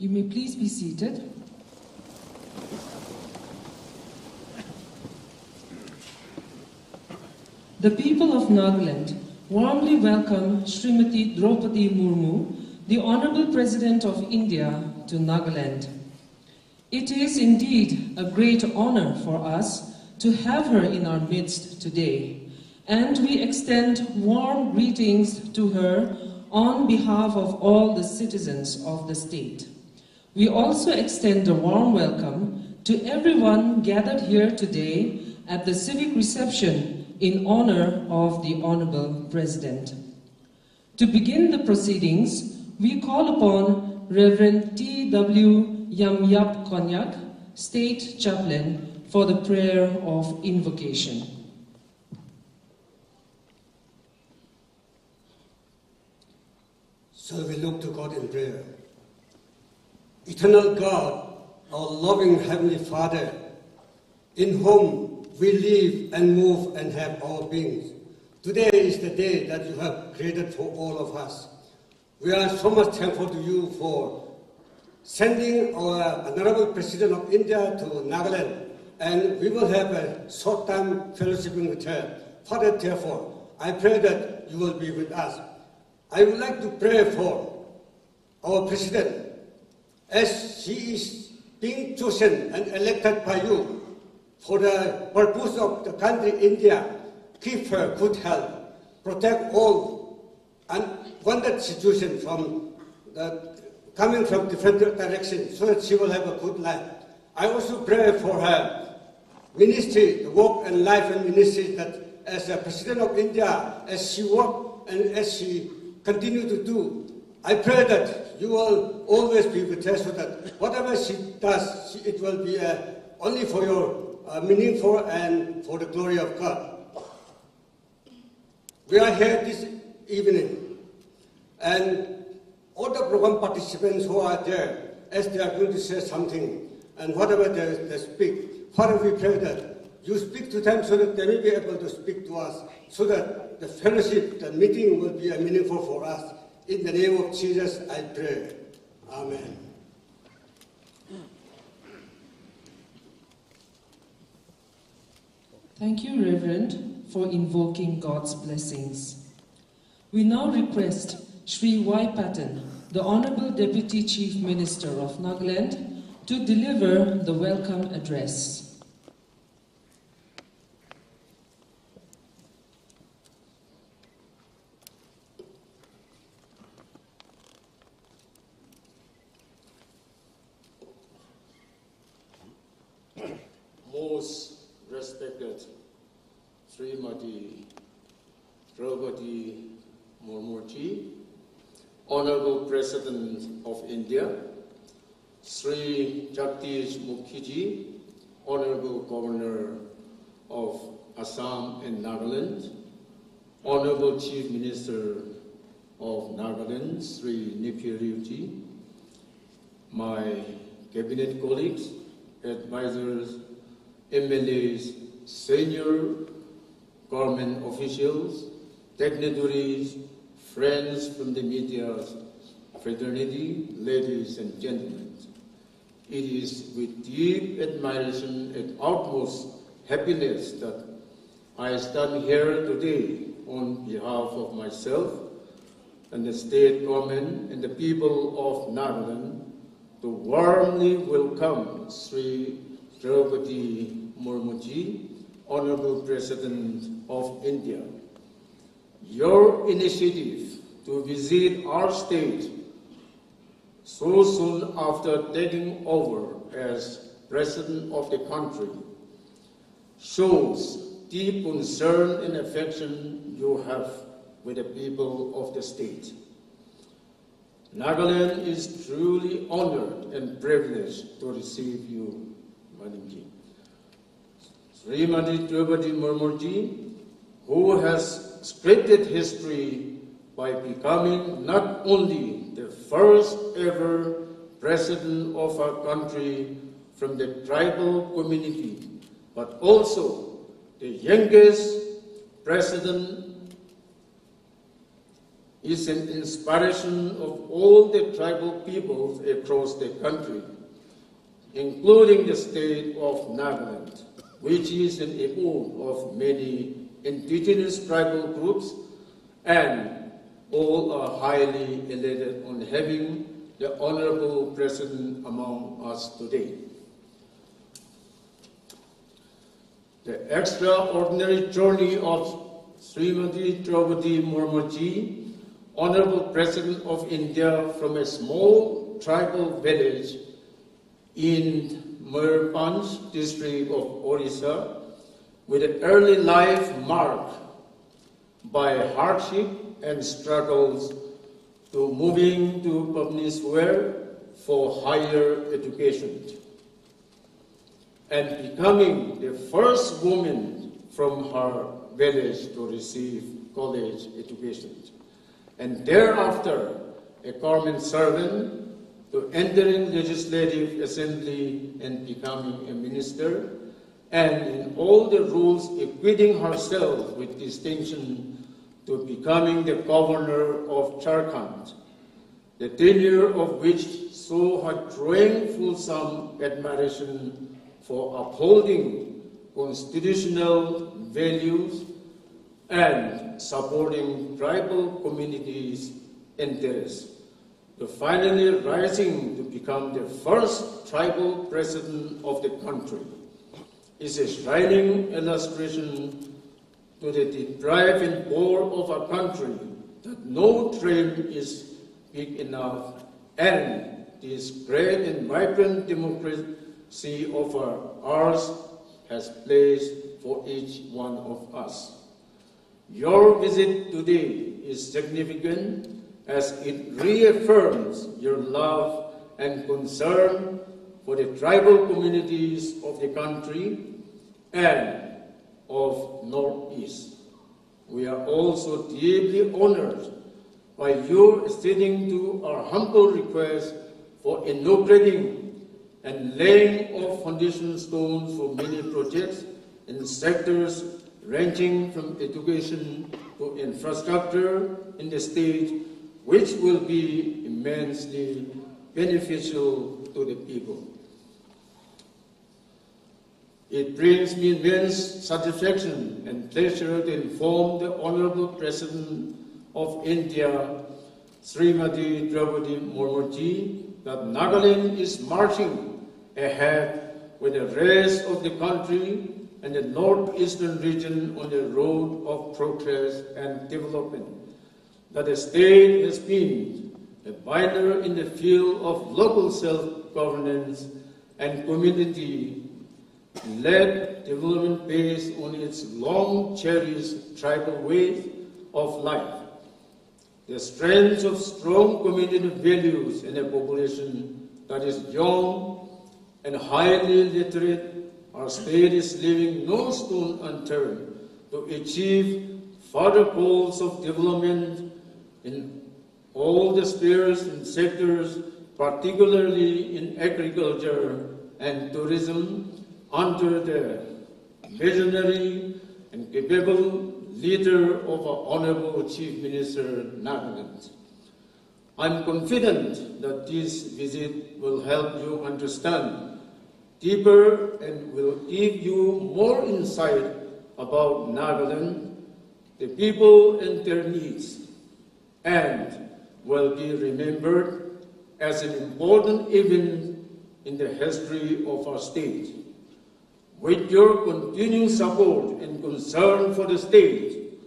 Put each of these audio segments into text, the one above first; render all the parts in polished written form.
You may please be seated. The people of Nagaland warmly welcome Srimati Droupadi Murmu, the Honorable President of India, to Nagaland. It is indeed a great honor for us to have her in our midst today, and we extend warm greetings to her on behalf of all the citizens of the state. We also extend a warm welcome to everyone gathered here today at the civic reception in honor of the Honorable President. To begin the proceedings, we call upon Reverend T.W. Yamyap Konyak, State Chaplain, for the prayer of invocation. So we look to God in prayer. Eternal God, our loving Heavenly Father, in whom we live and move and have our beings. Today is the day that you have created for all of us. We are so much thankful to you for sending our Honorable President of India to Nagaland, and we will have a short-time fellowshipping with her. Father, therefore, I pray that you will be with us. I would like to pray for our President, as she is being chosen and elected by you for the purpose of the country India. Keep her good health, protect all unwanted situations coming from different directions so that she will have a good life. I also pray for her ministry, the work and life and ministry that as a President of India, as she works and as she continues to do, I pray that you will always be with her so that whatever she does, it will be only for your meaningful and for the glory of God. We are here this evening, and all the program participants who are there, as they are going to say something, and whatever they speak, Father, we pray that you speak to them so that they may be able to speak to us, so that the fellowship, the meeting will be meaningful for us. In the name of Jesus, I pray. Amen. Thank you, Reverend, for invoking God's blessings. We now request Sri Y. Patton, the Honorable Deputy Chief Minister of Nagaland, to deliver the welcome address. Most respected Srimati Droupadi Murmu, Honorable President of India, Sri Jagdish Mukhiji, Honorable Governor of Assam and Nagaland, Honorable Chief Minister of Nagaland, Sri Nipi Ryuji, my cabinet colleagues, advisors, MLAs, senior government officials, dignitaries, friends from the media fraternity, ladies and gentlemen. It is with deep admiration and utmost happiness that I stand here today on behalf of myself and the state government and the people of Nagaland to warmly welcome Sri Droupadi Murmu, Honorable President of India. Your initiative to visit our state so soon after taking over as President of the country shows deep concern and affection you have with the people of the state. Nagaland is truly honored and privileged to receive you, Madam Ji. Srimati Droupadi Murmu, who has scripted history by becoming not only the first ever president of our country from the tribal community, but also the youngest president is an inspiration of all the tribal peoples across the country, including the state of Nagaland, which is an abode of many indigenous tribal groups, and all are highly elated on having the Honorable President among us today. The extraordinary journey of Srimati Droupadi Murmu ji, Honorable President of India, from a small tribal village in Mayurpanch district of Orissa, with an early life marked by hardship and struggles, to moving to Bhubaneswar for higher education, and becoming the first woman from her village to receive college education, and thereafter a government servant, to entering legislative assembly and becoming a minister, and in all the roles equipping herself with distinction to becoming the governor of Jharkhand, the tenure of which saw her drawing fulsome admiration for upholding constitutional values and supporting tribal communities' interests, to finally rising to become the first tribal president of the country, is a shining illustration to the drive and core of our country that no dream is big enough, and this great and vibrant democracy of ours has place for each one of us. Your visit today is significant as it reaffirms your love and concern for the tribal communities of the country and of Northeast. We are also deeply honored by your acceding to our humble request for inaugurating and laying of foundation stones for many projects in sectors ranging from education to infrastructure in the state, which will be immensely beneficial to the people. It brings me immense satisfaction and pleasure to inform the Honorable President of India, Srimati Droupadi Murmu ji, that Nagaland is marching ahead with the rest of the country and the northeastern region on the road of progress and development, that the state has been a pioneer in the field of local self-governance and community-led development based on its long-cherished tribal way of life. The strength of strong community values in a population that is young and highly literate, our state is leaving no stone unturned to achieve further goals of development in all the spheres and sectors, particularly in agriculture and tourism, under the visionary and capable leader of our Honorable Chief Minister Nagaland. I'm confident that this visit will help you understand deeper and will give you more insight about Nagaland, the people and their needs, and will be remembered as an important event in the history of our state. With your continued support and concern for the state,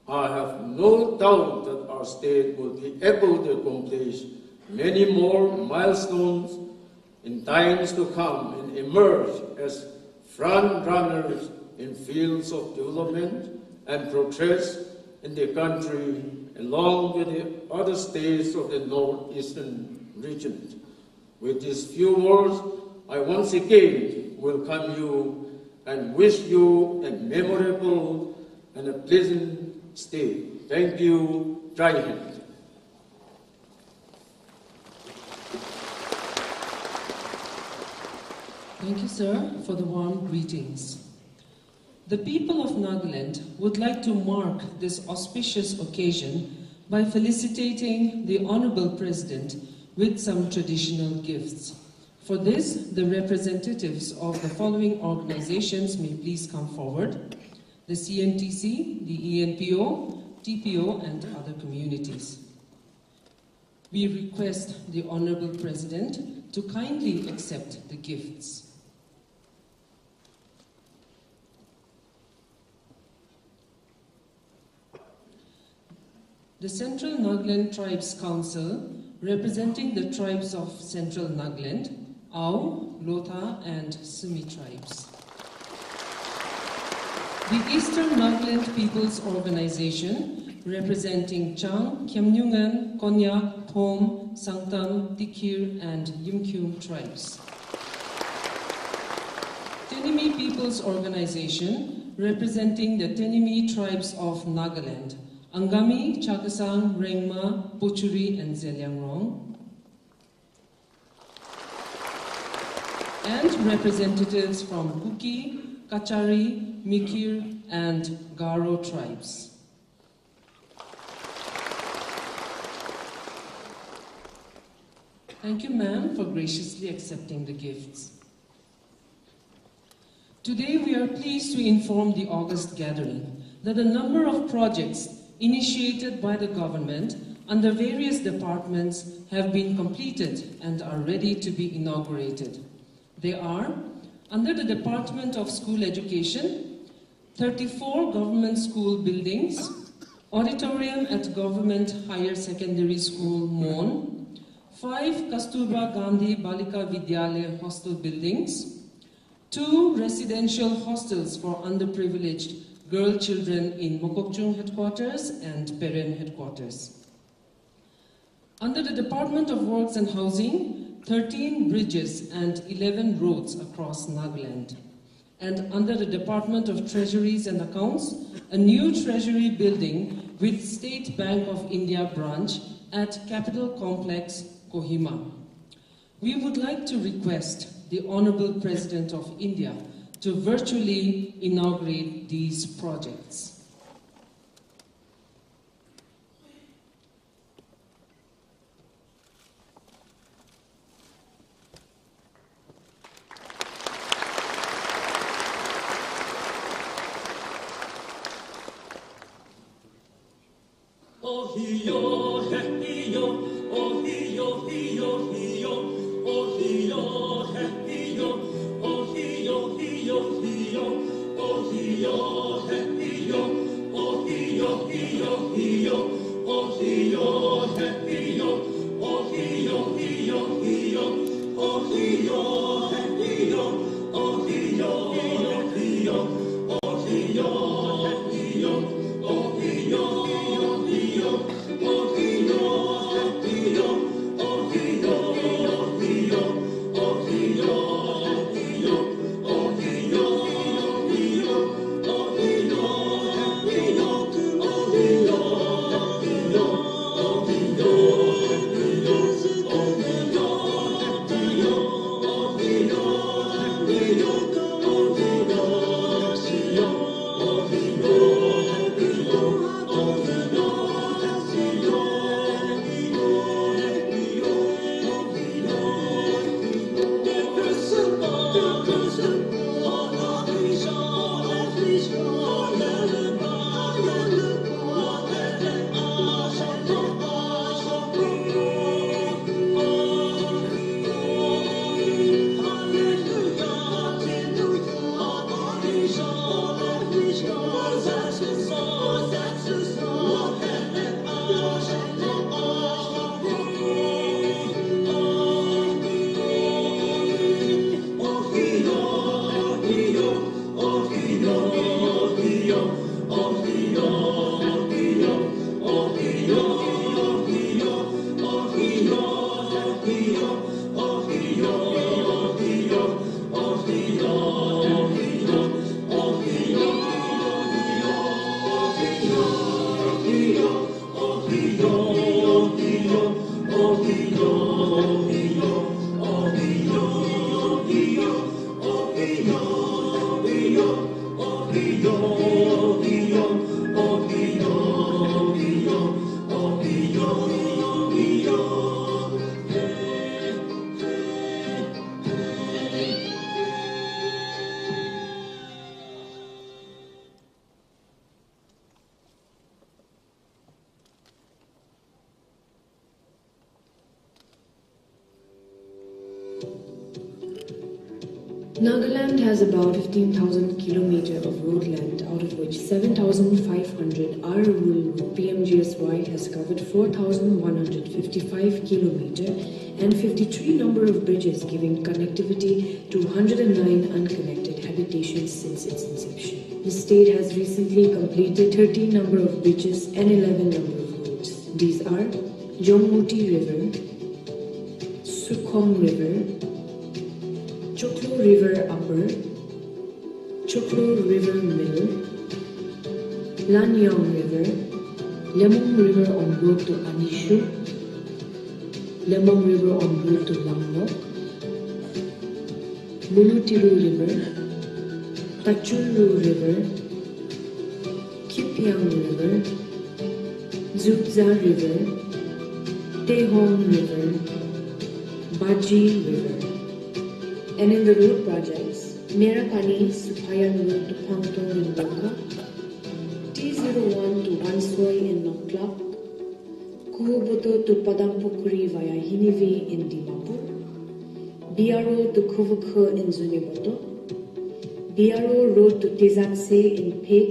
I have no doubt that our state will be able to accomplish many more milestones in times to come and emerge as front runners in fields of development and progress in the country, along with the other states of the northeastern region. With these few words, I once again welcome you and wish you a memorable and a pleasant stay. Thank you. Jai Hind. Thank you, sir, for the warm greetings. The people of Nagaland would like to mark this auspicious occasion by felicitating the Honorable President with some traditional gifts. For this, the representatives of the following organizations may please come forward: the CNTC, the ENPO, TPO, and other communities. We request the Honorable President to kindly accept the gifts. The Central Nagaland Tribes Council, representing the tribes of Central Nagaland, Ao, Lotha, and Sumi tribes. The Eastern Nagaland People's Organization, representing Chang, Khyamnyungan, Konyak, Thom, Sangtam, Tikir, and Yimkyum tribes. Tenimi People's Organization, representing the Tenimi tribes of Nagaland, Angami, Chakasang, Rengma, Pochuri, and Zeliangrong. And representatives from Kuki, Kachari, Mikir, and Garo tribes. Thank you, ma'am, for graciously accepting the gifts. Today, we are pleased to inform the August gathering that a number of projects initiated by the government under various departments have been completed and are ready to be inaugurated. They are, under the Department of School Education, 34 government school buildings, auditorium at Government Higher Secondary School, Mon, 5 Kasturba Gandhi Balika Vidyalaya hostel buildings, 2 residential hostels for underprivileged girl children in Mokokchung headquarters and Peren headquarters. Under the Department of Works and Housing, 13 bridges and 11 roads across Nagaland. And under the Department of Treasuries and Accounts, a new treasury building with State Bank of India branch at Capital Complex, Kohima. We would like to request the Honorable President of India to virtually inaugurate these projects. Nagaland has about 15,000 kilometers of road length, out of which 7,500 are rural. PMGSY has covered 4,155 kilometers and 53 number of bridges, giving connectivity to 109 unconnected habitations since its inception. The state has recently completed 13 number of bridges and 11 number of roads. These are Jommuti River, Sukhum River, Choklo River Upper, Choklo River Middle, Lanyong River, Lemong River en route to Anishu, Lemong River en route to Langnok, Mulutiru River, Tachulu River, Kipyang River, Zubza River, Tehong River, Baji River. And in the road projects, Merapani Supayan Road to Pangtong in Boka, T01 to Wansoy in Noklap, Kuhuboto to Padampukuri via Hinive in Dimapur, BRO to Kuvukho in Zuniboto, BRO Road to Tezatse in Pek,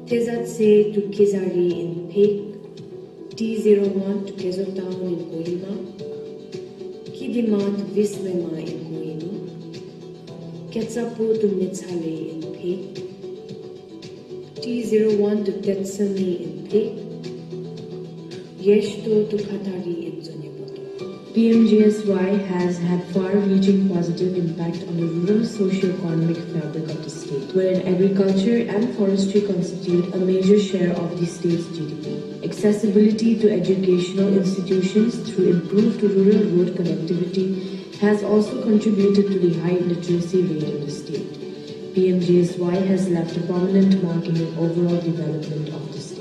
Tezatse to Kezari in Pek, T01 to Kezo Town in Kohima, Kidima to Viswema in Kohima, Ketsapu to Mitsale in Pek, T01 to Tetsami in Pek, Yeshto to Khatari in Zonyapoto. PMGSY has had far-reaching positive impact on the rural socio-economic fabric of the state, wherein agriculture and forestry constitute a major share of the state's GDP. Accessibility to educational institutions through improved rural road connectivity has also contributed to the high literacy rate in the state. PMGSY has left a prominent mark in the overall development of the state.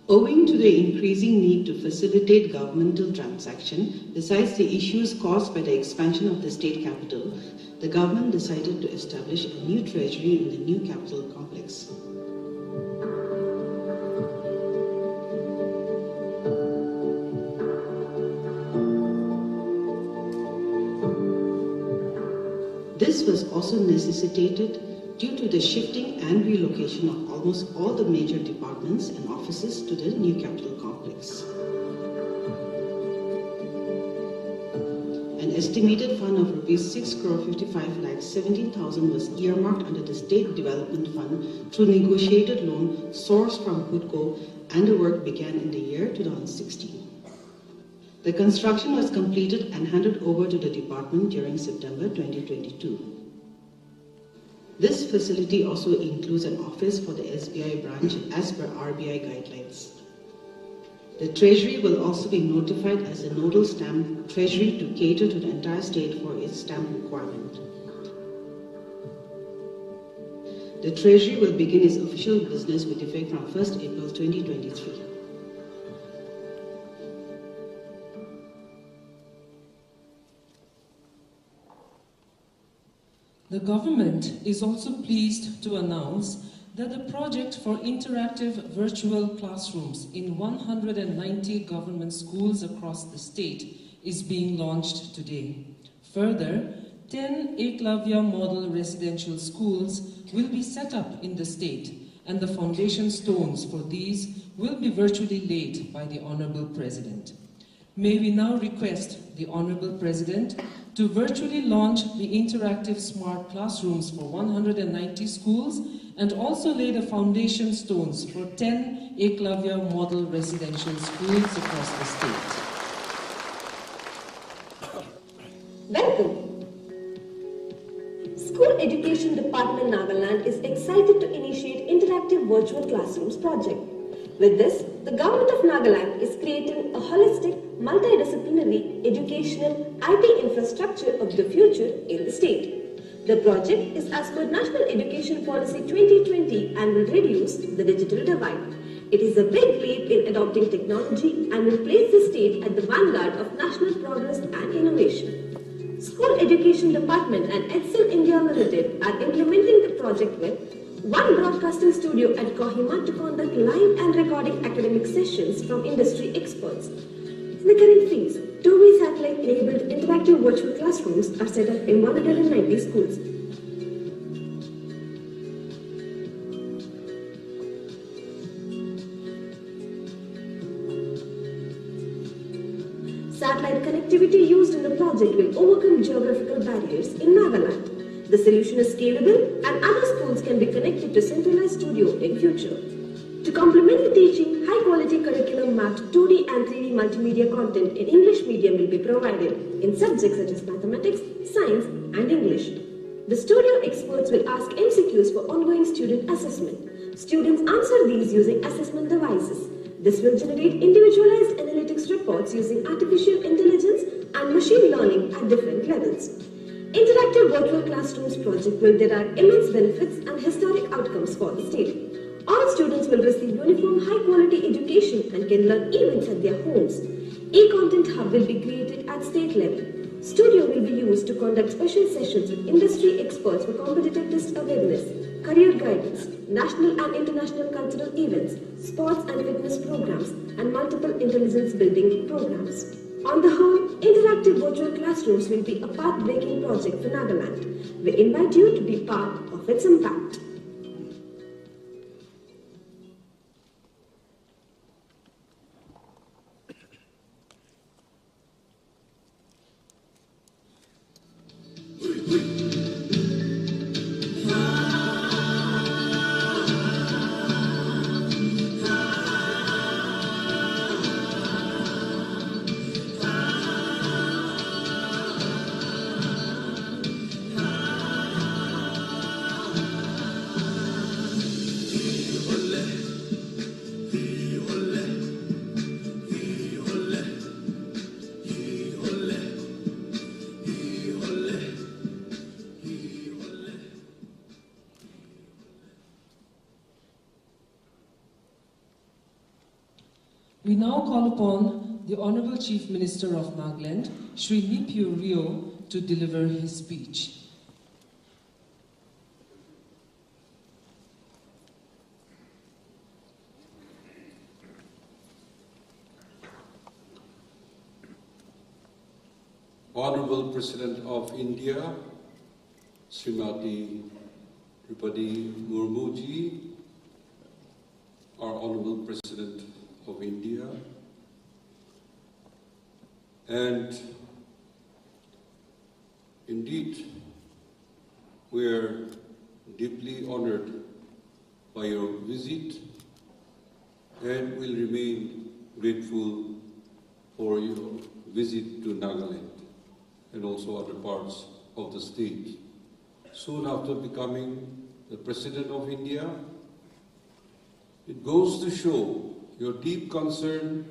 Owing to the increasing need to facilitate governmental transaction, besides the issues caused by the expansion of the state capital, the government decided to establish a new treasury in the new capital complex. This was also necessitated due to the shifting and relocation of almost all the major departments and offices to the new capital complex. An estimated fund of ₹6,55,17,000 was earmarked under the State Development Fund through negotiated loan sourced from HUDCO, and the work began in the year 2016. The construction was completed and handed over to the department during September 2022. This facility also includes an office for the SBI branch as per RBI guidelines. The Treasury will also be notified as a nodal stamp treasury to cater to the entire state for its stamp requirement. The Treasury will begin its official business with effect from 1st April 2023. The government is also pleased to announce that the project for interactive virtual classrooms in 190 government schools across the state is being launched today. Further, 10 Eklavya model residential schools will be set up in the state, and the foundation stones for these will be virtually laid by the Honorable President. May we now request the Honorable President to virtually launch the interactive smart classrooms for 190 schools and also lay the foundation stones for 10 Eklavya model residential schools across the state. Welcome. School Education Department Nagaland is excited to initiate interactive virtual classrooms project. With this, the government of Nagaland is creating a holistic, multidisciplinary educational IT infrastructure of the future in the state. The project is as per National Education Policy 2020 and will reduce the digital divide. It is a big leap in adopting technology and will place the state at the vanguard of national progress and innovation. School Education Department and Excel India Limited are implementing the project with one broadcasting studio at Kohima to conduct live and recording academic sessions from industry experts. Flickering fees, two-way satellite-enabled interactive virtual classrooms are set up in 190 schools. Satellite connectivity used in the project will overcome geographical barriers in Nagaland. The solution is scalable and other schools can be connected to centralized studio in future. To complement the teaching, high-quality curriculum mapped 2D and 3D multimedia content in English medium will be provided in subjects such as mathematics, science and English. The studio experts will ask MCQs for ongoing student assessment. Students answer these using assessment devices. This will generate individualized analytics reports using artificial intelligence and machine learning at different levels. Interactive Virtual Classrooms project will derive immense benefits and historic outcomes for the state. All students will receive uniform high-quality education and can learn events at their homes. E-content hub will be created at state level. Studio will be used to conduct special sessions with industry experts for competitive test awareness, career guidance, national and international cultural events, sports and fitness programs, and multiple intelligence building programs. On the whole, interactive virtual classrooms will be a path-breaking project for Nagaland. We invite you to be part of its impact. We now call upon the Honorable Chief Minister of Nagaland, Shri Nipio Rio, to deliver his speech. Honorable President of India, Srimati Droupadi Murmu ji, our Honorable President of India, and indeed we are deeply honored by your visit and will remain grateful for your visit to Nagaland and also other parts of the state. Soon after becoming the President of India, it goes to show your deep concern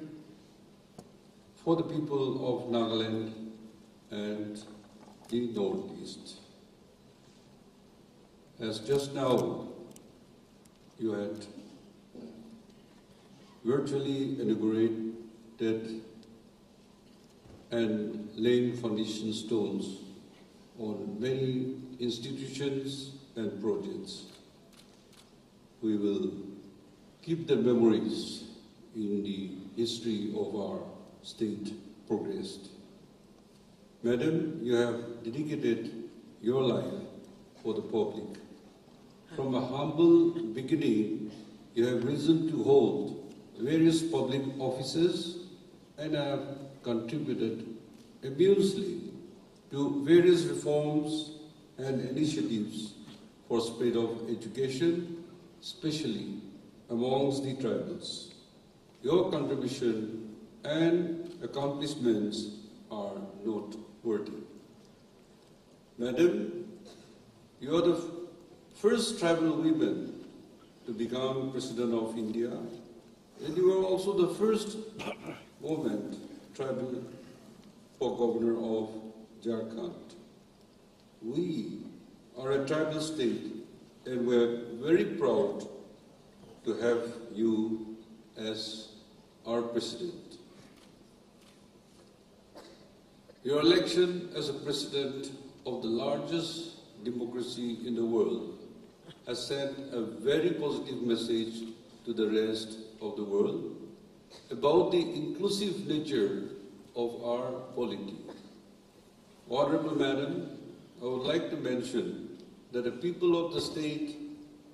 for the people of Nagaland and the Northeast. As just now you had virtually inaugurated and laying foundation stones on many institutions and projects. We will keep the memories in the history of our state progressed. Madam, you have dedicated your life for the public. From a humble beginning, you have risen to hold various public offices and have contributed immensely to various reforms and initiatives for spread of education, especially amongst the tribals. Your contribution and accomplishments are noteworthy. Madam, you are the first tribal woman to become President of India, and you are also the first woman tribal for Governor of Jharkhand. We are a tribal state, and we're very proud to have you as our president. Your election as a president of the largest democracy in the world has sent a very positive message to the rest of the world about the inclusive nature of our polity. Honorable Madam, I would like to mention that the people of the state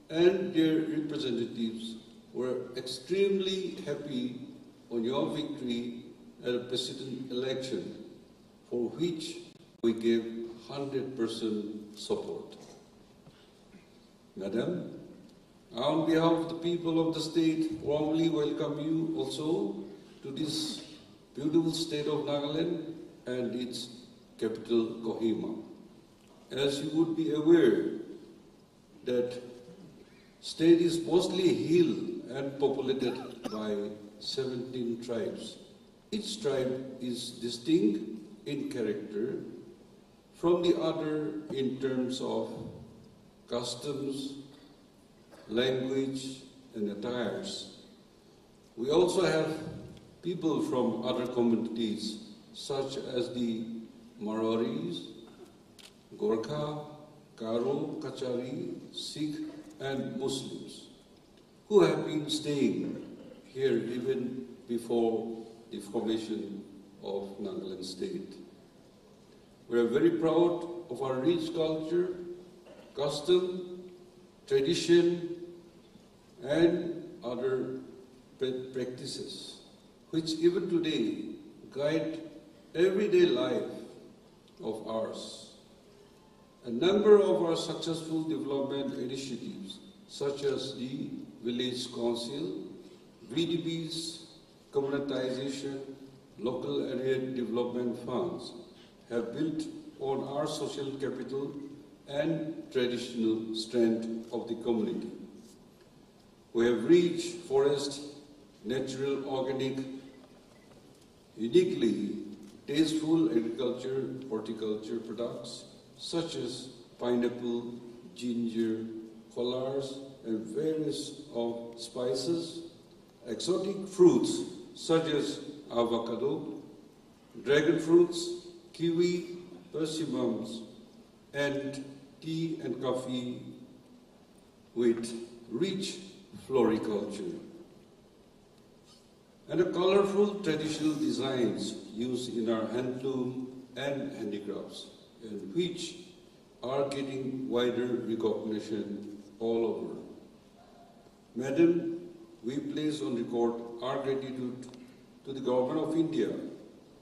and their representatives were extremely happy on your victory at the president election, for which we gave 100% support. Madam, on behalf of the people of the state, warmly welcome you also to this beautiful state of Nagaland and its capital, Kohima. As you would be aware that state is mostly hill and populated by 17 tribes. Each tribe is distinct in character from the other in terms of customs, language, and attires. We also have people from other communities such as the Maroris, Gorkha, Karo, Kachari, Sikh, and Muslims who have been staying here even before the formation of Nagaland state. We are very proud of our rich culture, custom, tradition, and other practices, which even today guide everyday life of ours. A number of our successful development initiatives, such as the Village Council, VDBs, communitization, local area development funds, have built on our social capital and traditional strength of the community. We have rich forest, natural, organic, uniquely tasteful agriculture, horticulture products, such as pineapple, ginger, collards, and various of spices, exotic fruits such as avocado, dragon fruits, kiwi, persimmons, and tea and coffee with rich floriculture. And the colorful traditional designs used in our handloom and handicrafts, and which are getting wider recognition all over. Madam, we place on record our gratitude to the Government of India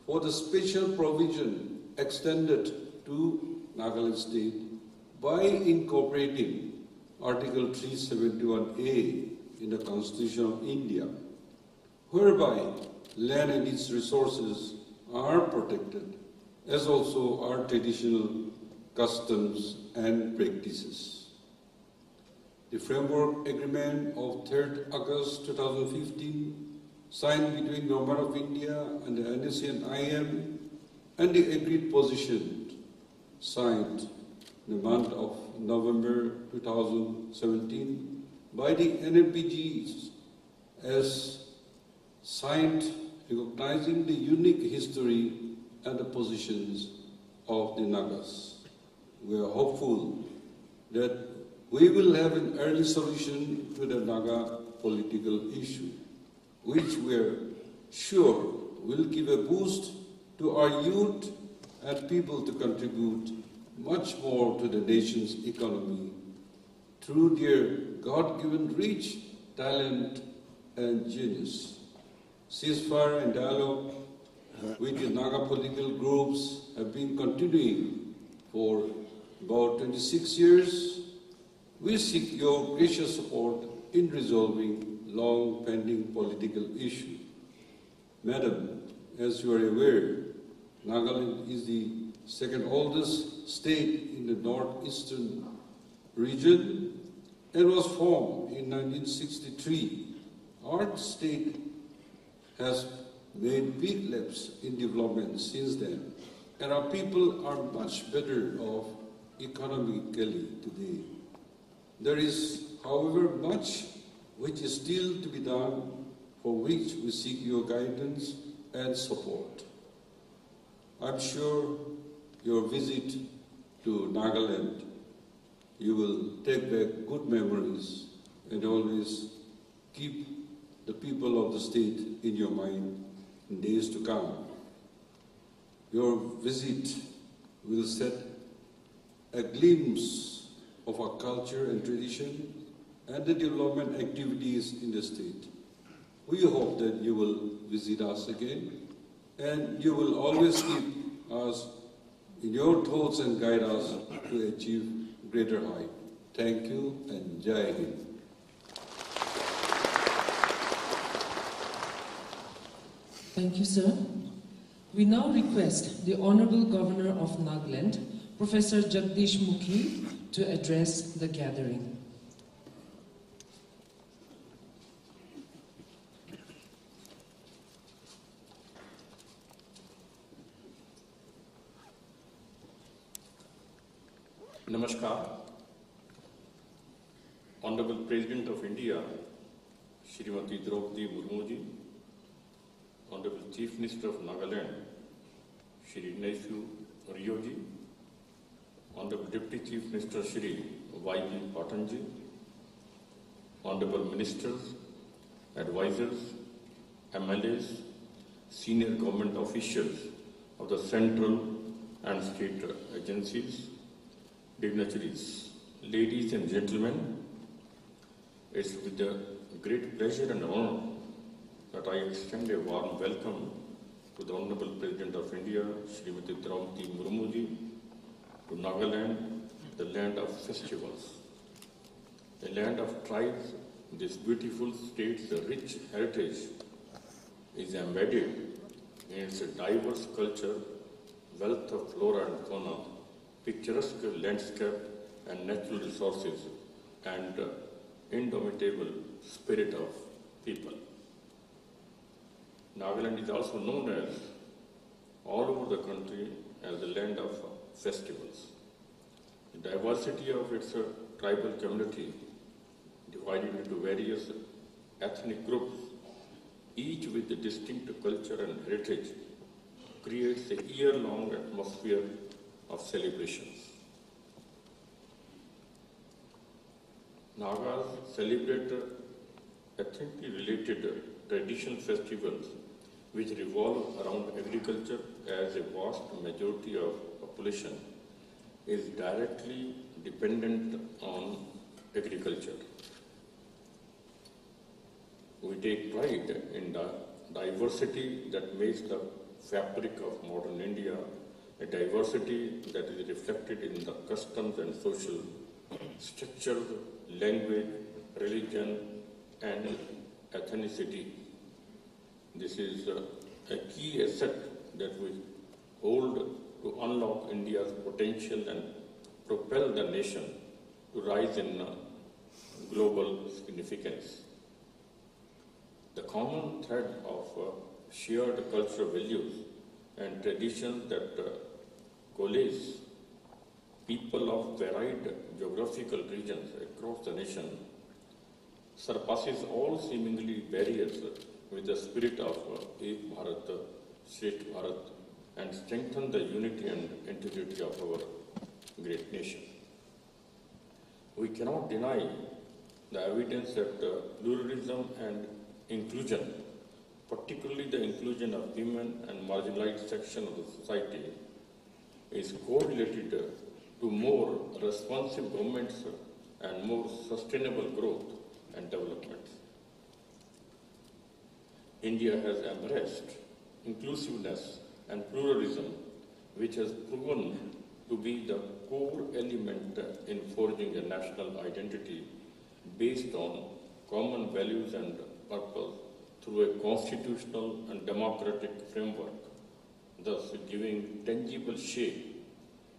for the special provision extended to Nagaland State by incorporating Article 371A in the Constitution of India, whereby land and its resources are protected, as also our traditional customs and practices. The Framework Agreement of 3rd August 2015, signed between Government of India and the NSC and IM, and the agreed position, signed in the month of November 2017 by the NLPGs, as signed recognizing the unique history and the positions of the Nagas. We are hopeful that we will have an early solution to the Naga political issue, which we are sure will give a boost to our youth and people to contribute much more to the nation's economy through their God-given rich talent and genius. Ceasefire and dialogue with the Naga political groups have been continuing for about 26 years. We seek your gracious support in resolving long-pending political issues. Madam, as you are aware, Nagaland is the second oldest state in the northeastern region and was formed in 1963. Our state has made big leaps in development since then, and our people are much better off economically today. There is, however, much which is still to be done, for which we seek your guidance and support. I'm sure your visit to Nagaland, you will take back good memories and always keep the people of the state in your mind in days to come. Your visit will set a glimpse of our culture and tradition and the development activities in the state. We hope that you will visit us again and you will always keep us in your thoughts and guide us to achieve greater height. Thank you and Jai Hind. Thank you, sir. We now request the Honorable Governor of Nagaland, Professor Jagdish Mukhi, to address the gathering. Namaskar. Honorable President of India, Srimati Droupadi Murmu ji, Honorable Chief Minister of Nagaland, Shri Neiphiu Rio ji, Honorable Deputy Chief Minister Shri Y.P. Patan ji, Honorable Ministers, Advisors, MLAs, Senior Government Officials of the central and state agencies, dignitaries, ladies and gentlemen, it's with a great pleasure and honor that I extend a warm welcome to the Honorable President of India, Srimati Droupadi Murmu ji, to Nagaland, the land of festivals, the land of tribes. This beautiful state's rich heritage is embedded in its diverse culture, wealth of flora and fauna, picturesque landscape and natural resources, and indomitable spirit of people. Nagaland is also known as, all over the country, as the land of festivals. The diversity of its tribal community, divided into various ethnic groups, each with a distinct culture and heritage, creates a year-long atmosphere of celebrations. Nagas celebrate ethnically related traditional festivals which revolve around agriculture, as a vast majority of population is directly dependent on agriculture. We take pride in the diversity that makes the fabric of modern India, a diversity that is reflected in the customs and social structure, language, religion, and ethnicity. This is a key asset that we hold to unlock India's potential and propel the nation to rise in global significance. The common thread of shared cultural values and traditions that coalesce people of varied geographical regions across the nation surpasses all seemingly barriers with the spirit of Ek Bharat, Shresth Bharat, and strengthen the unity and integrity of our great nation. We cannot deny the evidence that pluralism and inclusion, particularly the inclusion of women and marginalized section of the society, is correlated to more responsive governments and more sustainable growth and development. India has embraced inclusiveness and pluralism, which has proven to be the core element in forging a national identity based on common values and purpose through a constitutional and democratic framework, thus giving tangible shape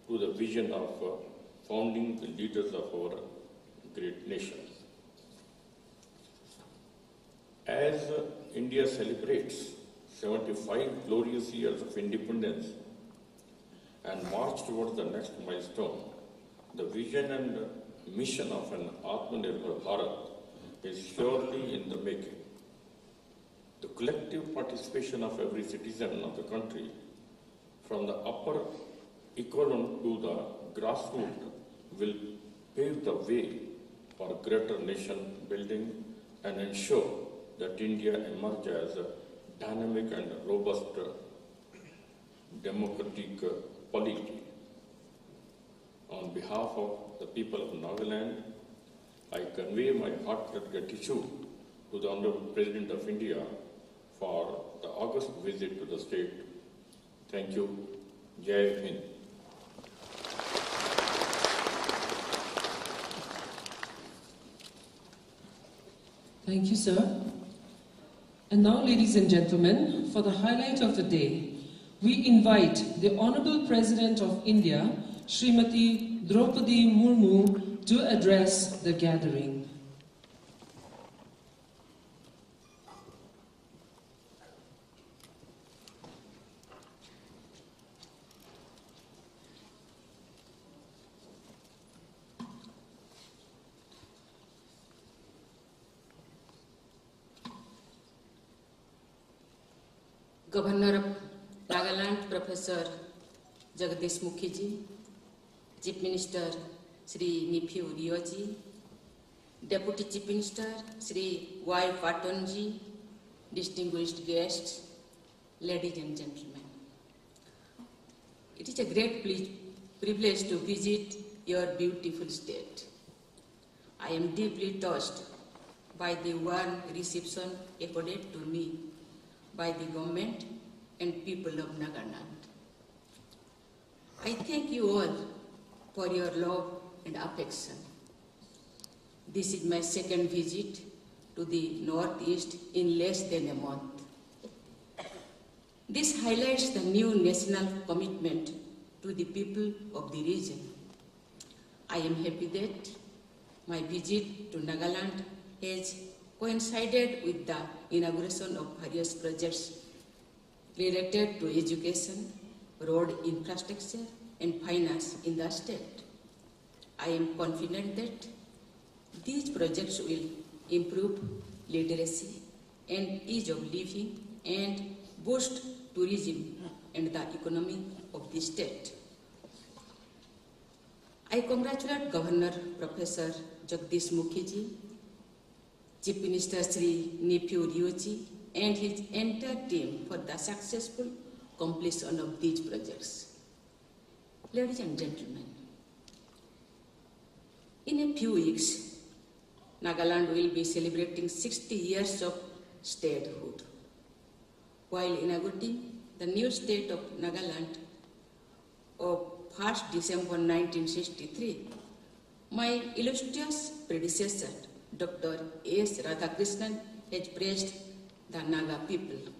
to the vision of founding the leaders of our great nation. As India celebrates 75 glorious years of independence and march towards the next milestone, the vision and mission of an Atmanirbhar Bharat is surely in the making. The collective participation of every citizen of the country, from the upper echelon to the grassroots, will pave the way for greater nation building and ensure that India emerges as a dynamic and robust democratic polity. On behalf of the people of Nagaland, I convey my heartfelt gratitude to the Honorable President of India for the August visit to the state. Thank you. Jai Hind. Thank you, sir. And now, ladies and gentlemen, for the highlight of the day, we invite the Honorable President of India, Srimati Droupadi Murmu, to address the gathering. Governor of Nagaland, Professor Jagdish Mukhiji, Chief Minister Sri Nephew Rioji, Deputy Chief Minister Sri Y. Patonji, distinguished guests, ladies and gentlemen. It is a great privilege to visit your beautiful state. I am deeply touched by the warm reception accorded to me by the government and people of Nagaland. I thank you all for your love and affection. This is my second visit to the Northeast in less than a month. This highlights the new national commitment to the people of the region. I am happy that my visit to Nagaland has coincided with the inauguration of various projects related to education, road infrastructure, and finance in the state. I am confident that these projects will improve literacy and ease of living and boost tourism and the economy of the state. I congratulate Governor Professor Jagdish Mukhiji, Chief Minister Sri Nephew Rioji, and his entire team for the successful completion of these projects. Ladies and gentlemen, in a few weeks, Nagaland will be celebrating 60 years of statehood. While inaugurating the new state of Nagaland of 1st December 1963, my illustrious predecessor, Dr. S. Radhakrishnan, has praised the Naga people.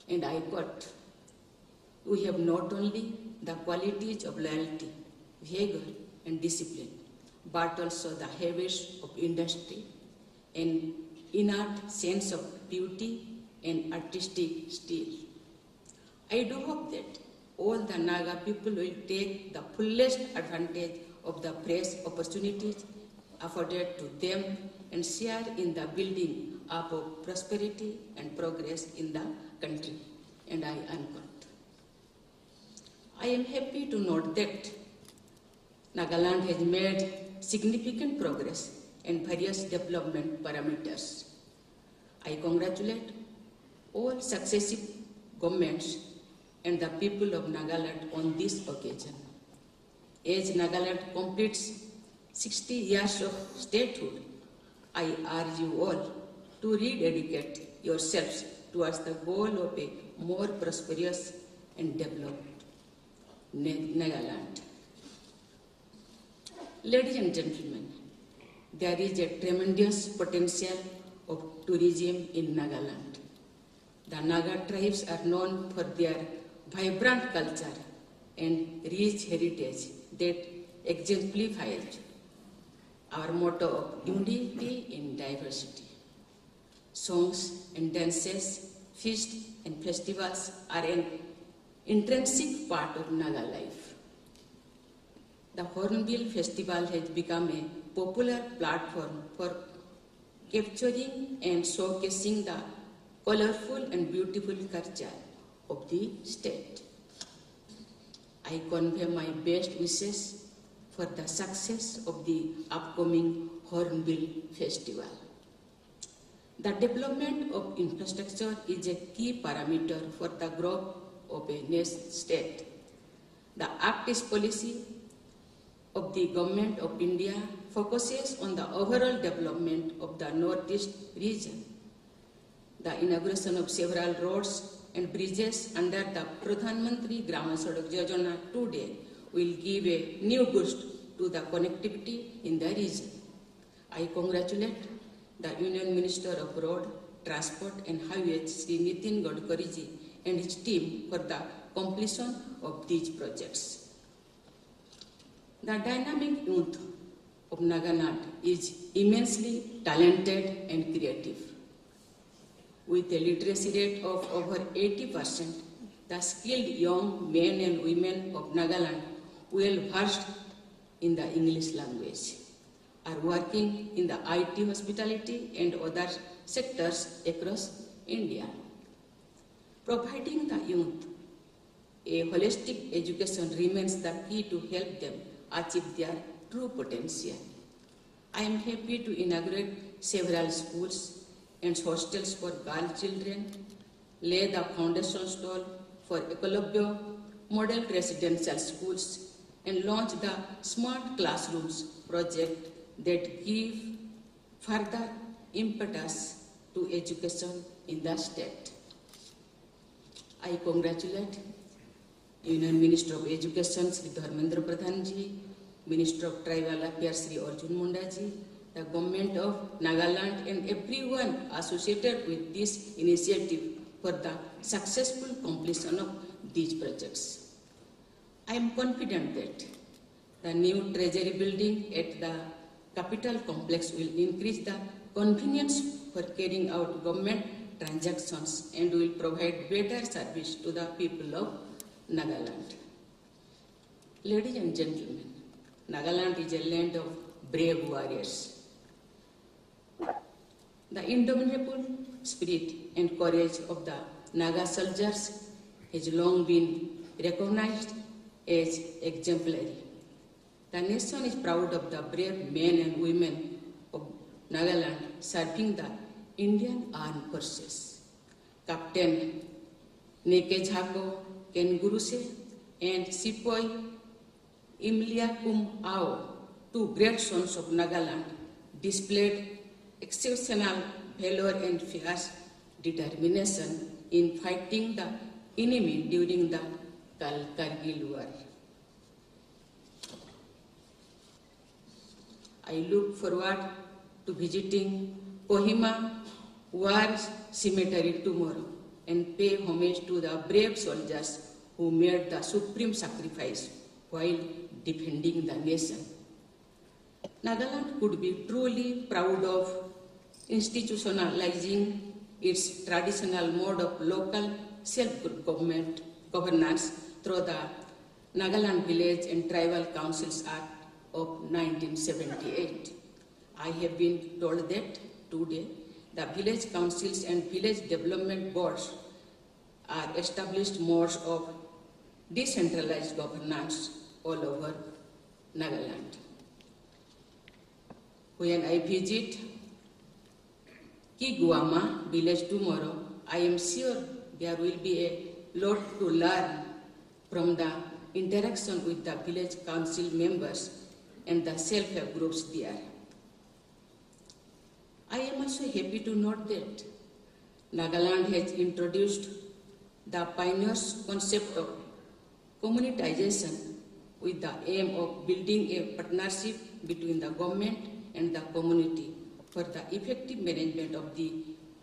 And I quote, "We have not only the qualities of loyalty, vigor, and discipline, but also the habits of industry, an innate sense of beauty and artistic skill. I do hope that all the Naga people will take the fullest advantage of the fresh opportunities afforded to them and share in the building up of prosperity and progress in the country." And I unquote. I am happy to note that Nagaland has made significant progress in various development parameters. I congratulate all successive governments and the people of Nagaland on this occasion. As Nagaland completes 60 years of statehood, I urge you all to rededicate yourselves towards the goal of a more prosperous and developed Nagaland. Ladies and gentlemen, there is a tremendous potential of tourism in Nagaland. The Naga tribes are known for their vibrant culture and rich heritage that exemplifies our motto of unity in diversity. Songs and dances, feasts and festivals are an intrinsic part of Naga life. the Hornbill Festival has become a popular platform for capturing and showcasing the colorful and beautiful culture of the state. I convey my best wishes for the success of the upcoming Hornbill Festival. The development of infrastructure is a key parameter for the growth of a nation state. The Act East policy of the Government of India focuses on the overall development of the Northeast region. The inauguration of several roads and bridges under the Pradhan Mantri Gram Sadak Yojana today will give a new boost to the connectivity in the region. I congratulate the Union Minister of Road, Transport and Highways, Sri Nitin Gadkariji, and his team for the completion of these projects. The dynamic youth of Nagaland is immensely talented and creative. With a literacy rate of over 80%, the skilled young men and women of Nagaland, well versed in the English language, are working in the IT, hospitality and other sectors across India. Providing the youth a holistic education remains the key to help them achieve their true potential. I am happy to inaugurate several schools and hostels for girl children, lay the foundation stone for Ecolabio model residential schools, and launch the Smart Classrooms project that give further impetus to education in the state. I congratulate Union Minister of Education Sri Dharmendra Pradhanji, Minister of Tribal Affairs Sri Arjun Mundaji, the Government of Nagaland and everyone associated with this initiative for the successful completion of these projects. I am confident that the new Treasury building at the Capital Complex will increase the convenience for carrying out government transactions and will provide better service to the people of Nagaland. Ladies and gentlemen, Nagaland is a land of brave warriors. The indomitable spirit and courage of the Naga soldiers has long been recognized as exemplary. The nation is proud of the brave men and women of Nagaland serving the Indian Armed Forces. Captain Neke Jhako Kenguruse and Sepoy Imliakum Ao, two great sons of Nagaland, displayed exceptional valor and fierce determination in fighting the enemy during the Kargil War. I look forward to visiting Kohima War Cemetery tomorrow and pay homage to the brave soldiers who made the supreme sacrifice while defending the nation. Nagaland could be truly proud of institutionalizing its traditional mode of local self-governance through the Nagaland Village and Tribal Councils Act of 1978. I have been told that today the village councils and village development boards are established modes of decentralized governance all over Nagaland. When I visit Kiguama village tomorrow, I am sure there will be a lot to learn from the interaction with the village council members and the self-help groups there. I am also happy to note that Nagaland has introduced the pioneers concept of communitization with the aim of building a partnership between the government and the community for the effective management of the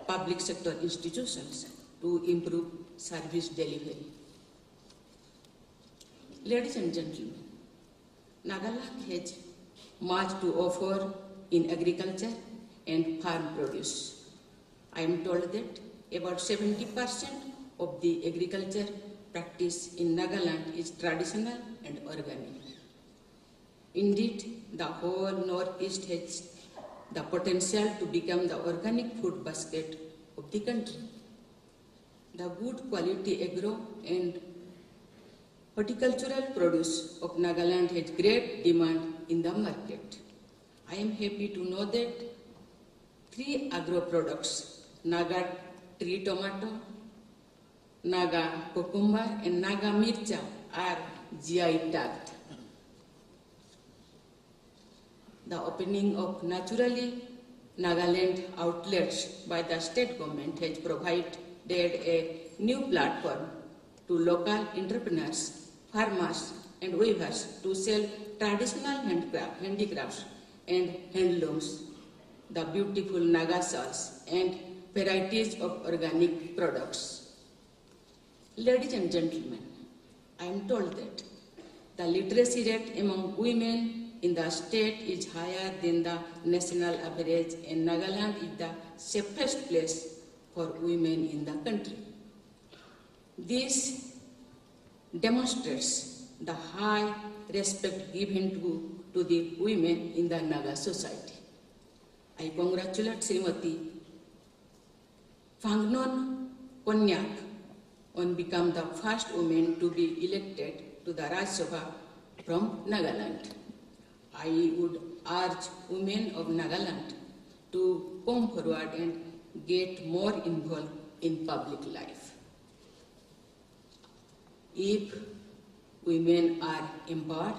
public sector institutions to improve service delivery. Ladies and gentlemen, Nagaland has much to offer in agriculture and farm produce. I am told that about 70% of the agriculture practice in Nagaland is traditional and organic. Indeed, the whole Northeast has the potential to become the organic food basket of the country. The good quality agro and horticultural produce of Nagaland has great demand in the market. I am happy to know that 3 agro products, Naga tree tomato, Naga cucumber and Naga mircha are GI tagged. The opening of naturally Nagaland outlets by the state government has provided a new platform to local entrepreneurs, farmers and weavers to sell traditional handicrafts and handlooms, the beautiful Naga shawls and varieties of organic products. Ladies and gentlemen, I am told that the literacy rate among women in the state is higher than the national average, and Nagaland is the safest place for women in the country. This demonstrates the high respect given to the women in the Naga society. I congratulate Srimati Phangnon Konyak on becoming the first woman to be elected to the Rajya Sabha from Nagaland. I would urge women of Nagaland to come forward and get more involved in public life. If women are empowered,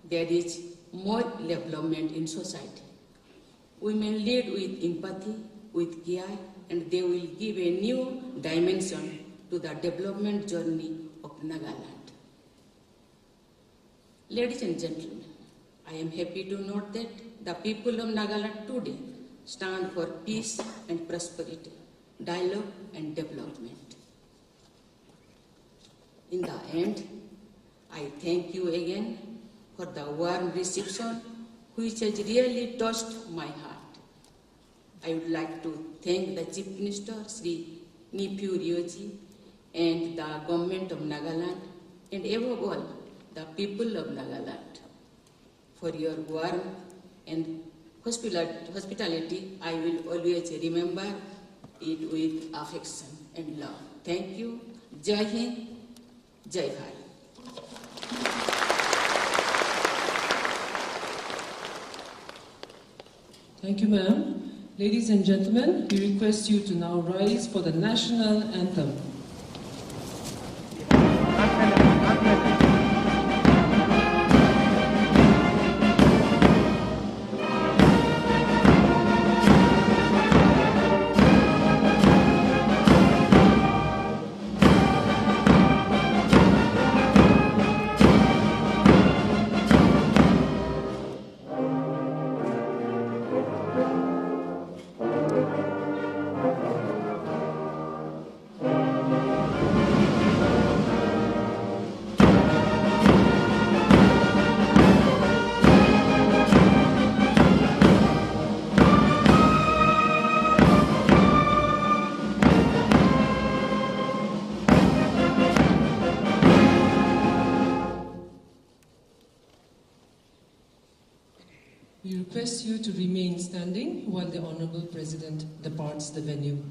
there is more development in society. Women lead with empathy, with care, and they will give a new dimension to the development journey of Nagaland. Ladies and gentlemen, I am happy to note that the people of Nagaland today stand for peace and prosperity, dialogue and development. In the end, I thank you again for the warm reception which has really touched my heart. I would like to thank the Chief Minister, Sri Nipu Rioji, and the government of Nagaland, and above all, the people of Nagaland, for your warmth and hospitality. I will always remember it with affection and love. Thank you. Jai Hind, Jai Bharat. Thank you, ma'am. Ladies and gentlemen, we request you to now rise for the national anthem. We request you to remain standing while the Honorable President departs the venue.